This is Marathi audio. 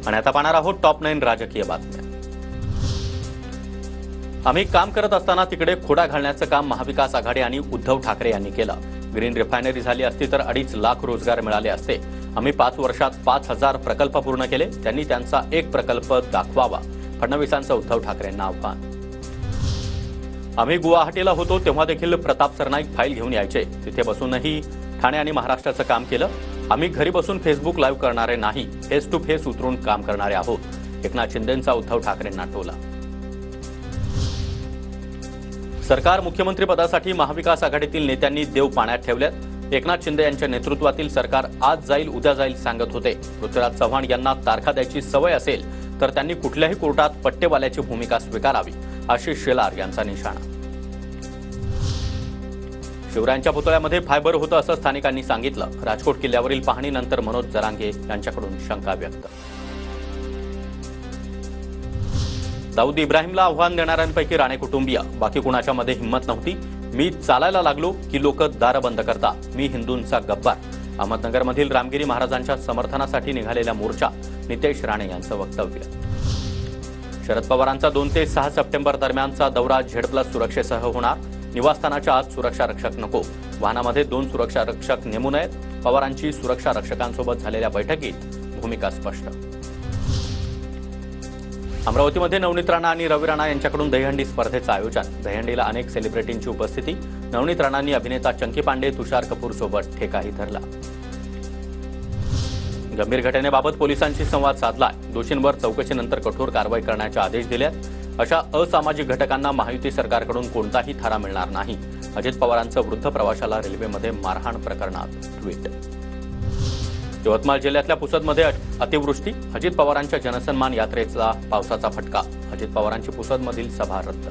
आणि आता पाहणार आहोत टॉप 9 राजकीय बातम्या। आम्ही काम करत असताना तिकडे खोडा घालण्याचं काम महाविकास आघाडी आणि उद्धव ठाकरे यांनी केलं। ग्रीन रिफायनरी झाली असती तर 2.5 लाख रोजगार मिळाले असते। आम्ही 5 वर्षात 5,000 प्रकल्प पूर्ण केले। त्यांनी त्यांचा एक प्रकल्प दाखवावा, फडणवीसांचं उद्धव ठाकरेंना आव्हान। आम्ही गुवाहाटीला होतो तेव्हा देखील प्रताप सरनाईक फाईल घेऊन यायचे, तिथे बसूनही ठाणे आणि महाराष्ट्राचं काम केलं। आम्ही घरी बसून फेसबुक लाईव्ह करणारे नाही, फेस टू फेस उतरून काम करणारे आहोत, एकनाथ शिंदेंचा उद्धव ठाकरेंना टोला। सरकार मुख्यमंत्री पदासाठी महाविकास आघाडीतील नेत्यांनी देव पाण्यात ठेवल्यात। एकनाथ शिंदे यांच्या नेतृत्वातील सरकार आज जाईल उद्या जाईल सांगत होते। पृथ्वीराज चव्हाण यांना तारखा द्यायची सवय असेल तर त्यांनी कुठल्याही कोर्टात पट्टेवाल्याची भूमिका स्वीकारावी, आशिष शेलार यांचा निशाणा। शिवरायांच्या पुतळ्यामध्ये फायबर होतं असं स्थानिकांनी सांगितलं। राजकोट किल्ल्यावरील पाहणीनंतर मनोज जरांगे यांच्याकडून शंका व्यक्त। दाऊद इब्राहिमला आव्हान देणाऱ्यांपैकी राणे कुटुंबीय, बाकी कुणाच्या मध्ये हिंमत नव्हती। मी चालायला लागलो की लोक दार बंद करतात, मी हिंदूंचा गब्बार। अहमदनगरमधील रामगिरी महाराजांच्या समर्थनासाठी निघालेला मोर्चा, नितेश राणे यांचं वक्तव्य। शरद पवारांचा 2 ते 6 सप्टेंबर दरम्यानचा दौरा झेड+ सुरक्षेसह होणार। निवासस्थानाच्या आत सुरक्षा रक्षक नको, वाहनामध्ये 2 सुरक्षा रक्षक नेमू नयेत। पवारांची सुरक्षा रक्षकांसोबत झालेल्या बैठकीत भूमिका स्पष्ट। अमरावतीमध्ये नवनीत राणा आणि रवी राणा यांच्याकडून दहीहंडी स्पर्धेचं आयोजन। दहीहंडीला अनेक सेलिब्रिटींची उपस्थिती। नवनीत राणांनी अभिनेता चंकी पांडे, तुषार कपूर सोबत ठेकाही धरला। गंभीर घटनेबाबत पोलिसांशी संवाद साधला। दोषींवर चौकशीनंतर कठोर कारवाई करण्याचे आदेश दिलेत। अशा असामाजिक घटकांना महायुती सरकारकडून कोणताही थारा मिळणार नाही। अजित पवारांचं वृद्ध प्रवाशाला रेल्वेमध्ये मारहाण प्रकरणात ट्विट। यवतमाळ जिल्ह्यातल्या पुसदमध्ये अतिवृष्टी, अजित पवारांच्या जनसन्मान यात्रेचा पावसाचा फटका। अजित पवारांची पुसदमधील सभा रद्द।